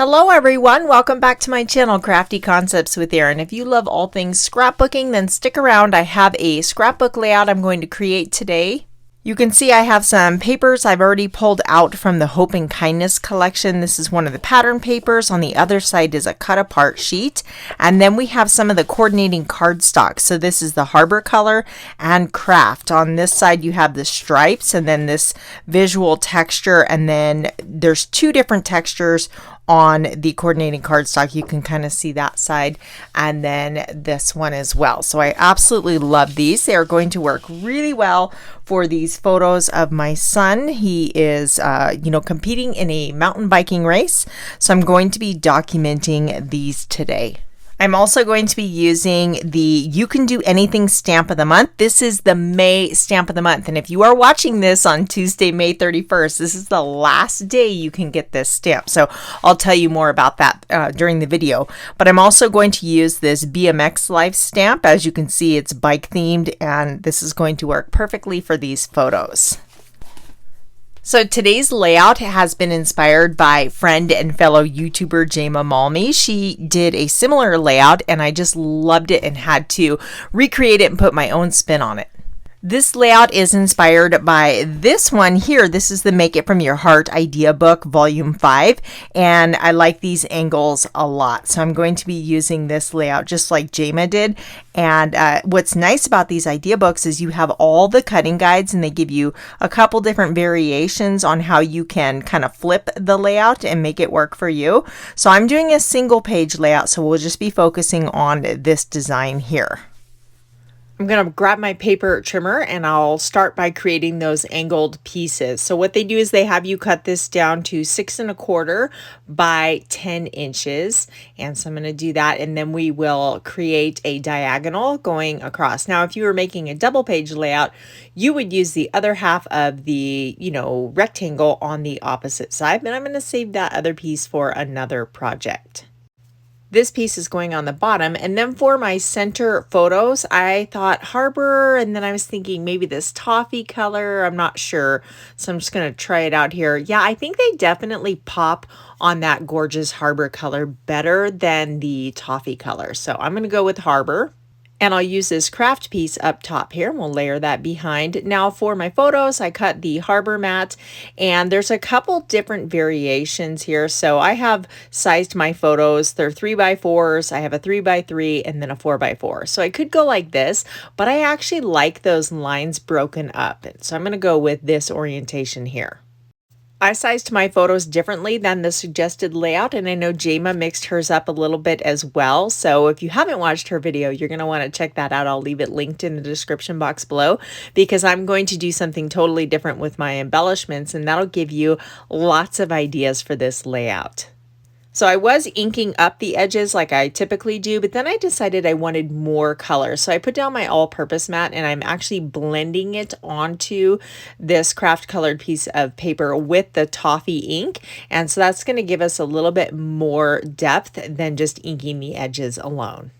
Hello everyone, welcome back to my channel, Crafty Concepts with Erin. If you love all things scrapbooking, then stick around. I have a scrapbook layout I'm going to create today. You can see I have some papers I've already pulled out from the Hope and Kindness collection. This is one of the pattern papers. On the other side is a cut apart sheet. And then we have some of the coordinating cardstock. So this is the Harbor color and craft. On this side you have the stripes and then this visual texture. And then there's two different textures on the coordinating cardstock. You can kind of see that side and then this one as well. So I absolutely love these. They are going to work really well for these photos of my son. He is competing in a mountain biking race, so I'm going to be documenting these today. I'm also going to be using the You Can Do Anything stamp of the month. This is the May stamp of the month. And if you are watching this on Tuesday, May 31st, this is the last day you can get this stamp. So I'll tell you more about that during the video. But I'm also going to use this BMX Life stamp. As you can see, it's bike themed, and this is going to work perfectly for these photos. So today's layout has been inspired by friend and fellow YouTuber Jema Malmy. She did a similar layout and I just loved it and had to recreate it and put my own spin on it. This layout is inspired by this one here. This is the Make It From Your Heart idea book, volume 5, and I like these angles a lot. So I'm going to be using this layout just like Jema did. And what's nice about these idea books is you have all the cutting guides and they give you a couple different variations on how you can kind of flip the layout and make it work for you. So I'm doing a single page layout, so we'll just be focusing on this design here. I'm going to grab my paper trimmer and I'll start by creating those angled pieces. So what they do is they have you cut this down to 6 1/4 by 10 inches. And so I'm going to do that, and then we will create a diagonal going across. Now, if you were making a double page layout, you would use the other half of the, rectangle on the opposite side, but I'm going to save that other piece for another project. This piece is going on the bottom, and then for my center photos, I thought Harbor, and then I was thinking maybe this Toffee color. I'm not sure, so I'm just going to try it out here. Yeah, I think they definitely pop on that gorgeous Harbor color better than the Toffee color. So I'm going to go with Harbor. And I'll use this craft piece up top here, and we'll layer that behind. Now for my photos, I cut the Harbor mat, and there's a couple different variations here. So I have sized my photos. They're 3x4s. I have a 3x3 and then a 4x4. So I could go like this, but I actually like those lines broken up. So I'm going to go with this orientation here. I sized my photos differently than the suggested layout, and I know Jema mixed hers up a little bit as well. So if you haven't watched her video, you're going to want to check that out. I'll leave it linked in the description box below, because I'm going to do something totally different with my embellishments, and that'll give you lots of ideas for this layout. So I was inking up the edges like I typically do, but then I decided I wanted more color. So I put down my all-purpose mat and I'm actually blending it onto this craft colored piece of paper with the Toffee ink. And so that's going to give us a little bit more depth than just inking the edges alone.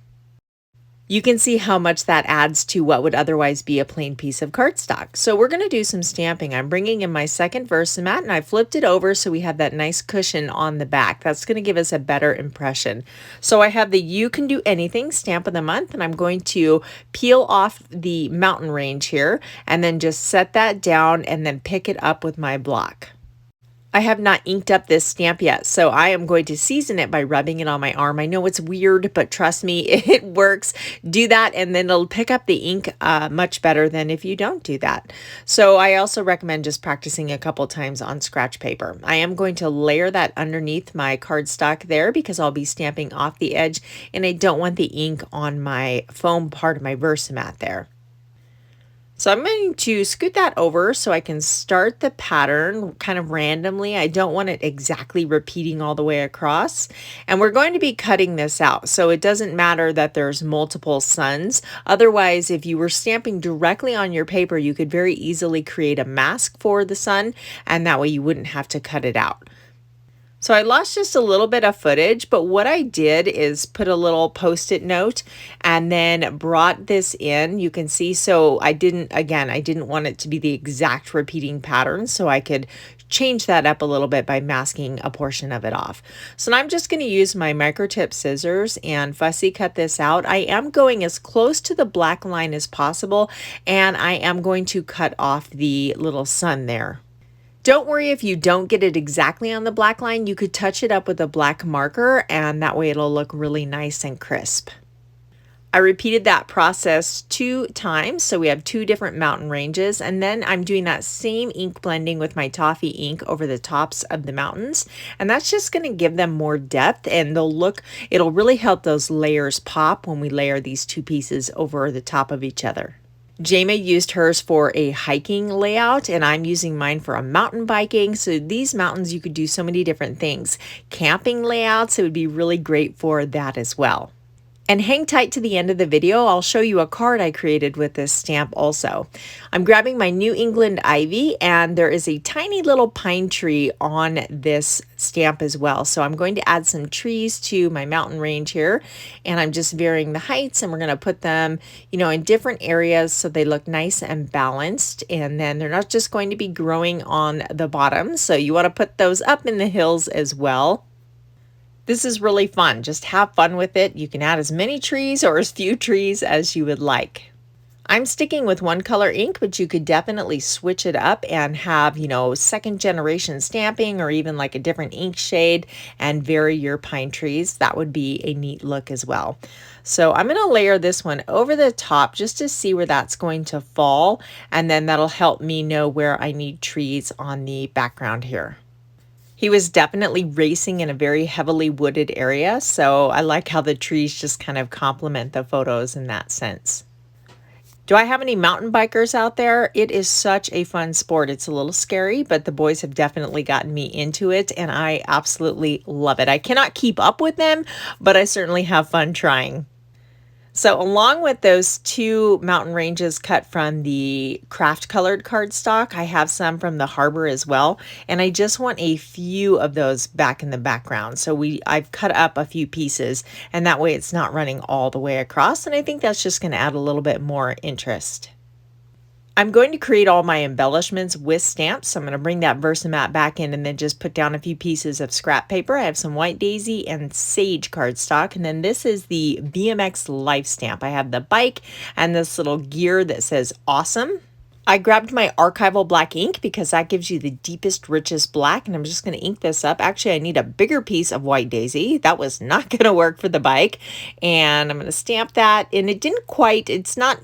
You can see how much that adds to what would otherwise be a plain piece of cardstock. So we're going to do some stamping. I'm bringing in my second VersaMat and I flipped it over so we have that nice cushion on the back. That's going to give us a better impression. So I have the You Can Do Anything stamp of the month, and I'm going to peel off the mountain range here and then just set that down and then pick it up with my block. I have not inked up this stamp yet, so I am going to season it by rubbing it on my arm. I know it's weird, but trust me, it works. Do that and then it'll pick up the ink much better than if you don't do that. So I also recommend just practicing a couple times on scratch paper. I am going to layer that underneath my cardstock there because I'll be stamping off the edge and I don't want the ink on my foam part of my VersaMat there. So I'm going to scoot that over so I can start the pattern kind of randomly. I don't want it exactly repeating all the way across. And we're going to be cutting this out. So it doesn't matter that there's multiple suns. Otherwise, if you were stamping directly on your paper, you could very easily create a mask for the sun, and that way you wouldn't have to cut it out. So I lost just a little bit of footage, but what I did is put a little post-it note and then brought this in. You can see, so I didn't want it to be the exact repeating pattern, so I could change that up a little bit by masking a portion of it off. So now I'm just going to use my microtip scissors and fussy cut this out. I am going as close to the black line as possible, and I am going to cut off the little sun there. Don't worry if you don't get it exactly on the black line. You could touch it up with a black marker, and that way it'll look really nice and crisp. I repeated that process 2 times, so we have 2 different mountain ranges, and then I'm doing that same ink blending with my Toffee ink over the tops of the mountains, and that's just going to give them more depth, and it'll really help those layers pop when we layer these 2 pieces over the top of each other. Jamie used hers for a hiking layout, and I'm using mine for a mountain biking. So these mountains, you could do so many different things. Camping layouts, it would be really great for that as well. And hang tight to the end of the video. I'll show you a card I created with this stamp also. I'm grabbing my New England ivy, and there is a tiny little pine tree on this stamp as well. So I'm going to add some trees to my mountain range here, and I'm just varying the heights, and we're going to put them, in different areas so they look nice and balanced, and then they're not just going to be growing on the bottom. So you want to put those up in the hills as well. This is really fun. Just have fun with it. You can add as many trees or as few trees as you would like. I'm sticking with one color ink, but you could definitely switch it up and have, second generation stamping or even like a different ink shade and vary your pine trees. That would be a neat look as well. So I'm going to layer this one over the top just to see where that's going to fall, and then that'll help me know where I need trees on the background here. He was definitely racing in a very heavily wooded area, so I like how the trees just kind of complement the photos in that sense. Do I have any mountain bikers out there? It is such a fun sport. It's a little scary, but the boys have definitely gotten me into it, and I absolutely love it. I cannot keep up with them, but I certainly have fun trying. So along with those 2 mountain ranges cut from the craft colored cardstock, I have some from the harbor as well, and I just want a few of those back in the background. So I've cut up a few pieces, and that way it's not running all the way across, and I think that's just going to add a little bit more interest. I'm going to create all my embellishments with stamps, so I'm going to bring that VersaMat back in and then just put down a few pieces of scrap paper. I have some white daisy and sage cardstock, and then this is the BMX life stamp. I have the bike and this little gear that says awesome. I grabbed my Archival black ink because that gives you the deepest, richest black, and I'm just going to ink this up. Actually, I need a bigger piece of white daisy. That was not going to work for the bike, and I'm going to stamp that, and it's not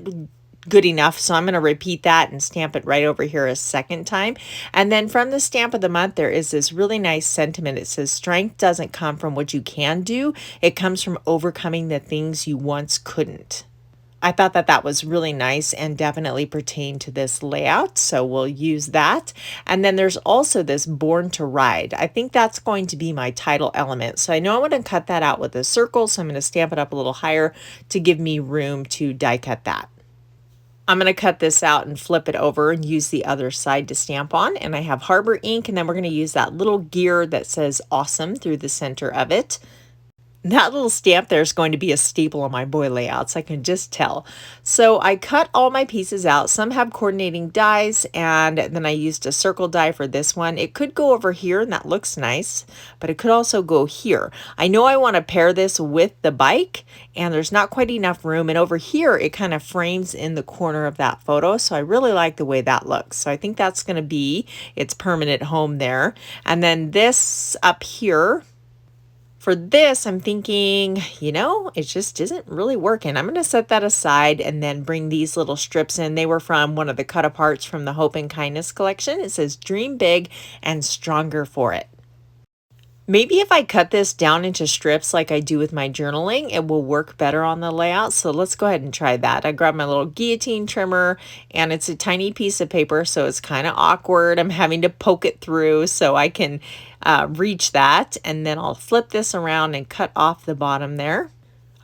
good enough, so I'm going to repeat that and stamp it right over here a second time. And then from the stamp of the month, there is this really nice sentiment. It says, strength doesn't come from what you can do, it comes from overcoming the things you once couldn't. I thought that was really nice and definitely pertained to this layout, so we'll use that. And then there's also this Born to Ride. I think that's going to be my title element, so I know I'm going to cut that out with a circle, so I'm going to stamp it up a little higher to give me room to die cut that. I'm going to cut this out and flip it over and use the other side to stamp on. And I have Harbor ink, and then we're going to use that little gear that says awesome through the center of it. That little stamp there is going to be a staple on my boy layouts, I can just tell. So I cut all my pieces out. Some have coordinating dies, and then I used a circle die for this one. It could go over here, and that looks nice, but it could also go here. I know I want to pair this with the bike, and there's not quite enough room, and over here it kind of frames in the corner of that photo, so I really like the way that looks. So I think that's going to be its permanent home there. And then this up here, for this, I'm thinking, it just isn't really working. I'm going to set that aside and then bring these little strips in. They were from one of the cut aparts from the Hope and Kindness collection. It says dream big and stronger for it. Maybe if I cut this down into strips like I do with my journaling, it will work better on the layout. So let's go ahead and try that. I grabbed my little guillotine trimmer, and it's a tiny piece of paper, so it's kind of awkward. I'm having to poke it through so I can reach that, and then I'll flip this around and cut off the bottom there.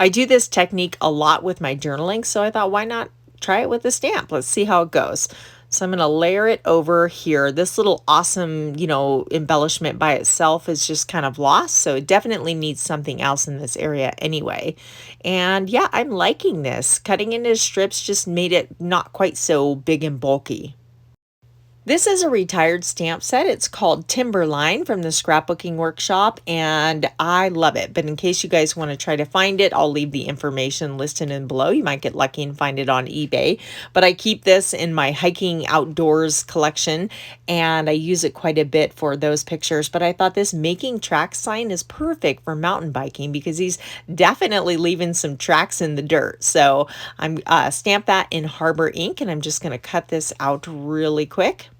I do this technique a lot with my journaling, so I thought, why not try it with a stamp? Let's see how it goes. So I'm going to layer it over here. This little awesome, embellishment by itself is just kind of lost. So it definitely needs something else in this area anyway. And yeah, I'm liking this. Cutting into strips just made it not quite so big and bulky. This is a retired stamp set. It's called Timberline from the Scrapbooking Workshop, and I love it. But in case you guys want to try to find it, I'll leave the information listed in below. You might get lucky and find it on eBay. But I keep this in my hiking outdoors collection, and I use it quite a bit for those pictures. But I thought this making tracks sign is perfect for mountain biking because he's definitely leaving some tracks in the dirt. So I'm stamp that in Harbor ink, and I'm just going to cut this out really quick.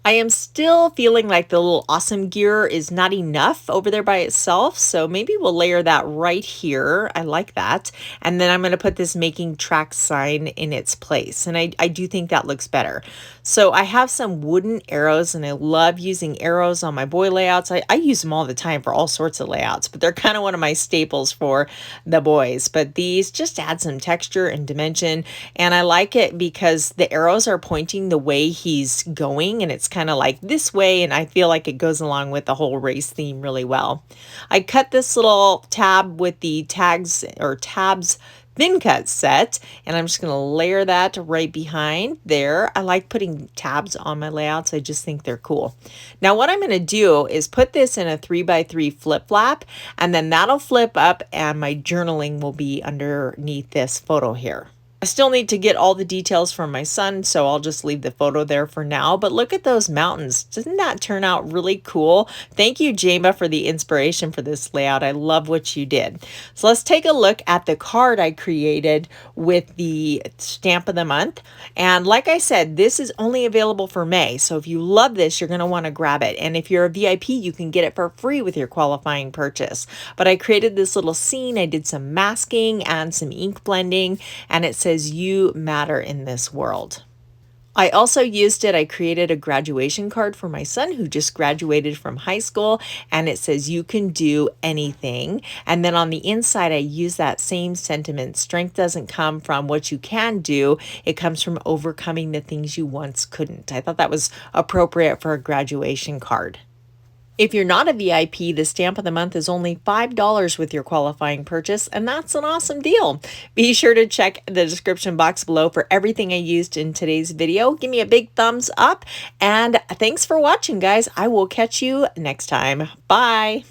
I am still feeling like the little awesome gear is not enough over there by itself, so maybe we'll layer that right here. I like that. And then I'm going to put this making track sign in its place, and I do think that looks better. So I have some wooden arrows, and I love using arrows on my boy layouts. I use them all the time for all sorts of layouts, but they're kind of one of my staples for the boys. But these just add some texture and dimension, and I like it because the arrows are pointing the way he's going, and it's kind of like this way, and I feel like it goes along with the whole race theme really well. I cut this little tab with the tags or tabs thin cut set, and I'm just going to layer that right behind there. I like putting tabs on my layouts. I just think they're cool. Now what I'm going to do is put this in a 3x3 flip flap, and then that'll flip up and my journaling will be underneath this photo here. I still need to get all the details from my son, so I'll just leave the photo there for now. But look at those mountains. Doesn't that turn out really cool? Thank you, Jama, for the inspiration for this layout. I love what you did. So let's take a look at the card I created with the stamp of the month. And like I said, this is only available for May. So if you love this, you're going to want to grab it. And if you're a VIP, you can get it for free with your qualifying purchase. But I created this little scene. I did some masking and some ink blending, and it says, "You matter in this world." I also used it. I created a graduation card for my son who just graduated from high school, and it says, "You can do anything." And then on the inside, I use that same sentiment. Strength doesn't come from what you can do. It comes from overcoming the things you once couldn't. I thought that was appropriate for a graduation card. If you're not a VIP, the stamp of the month is only $5 with your qualifying purchase, and that's an awesome deal. Be sure to check the description box below for everything I used in today's video. Give me a big thumbs up, and thanks for watching, guys. I will catch you next time. Bye.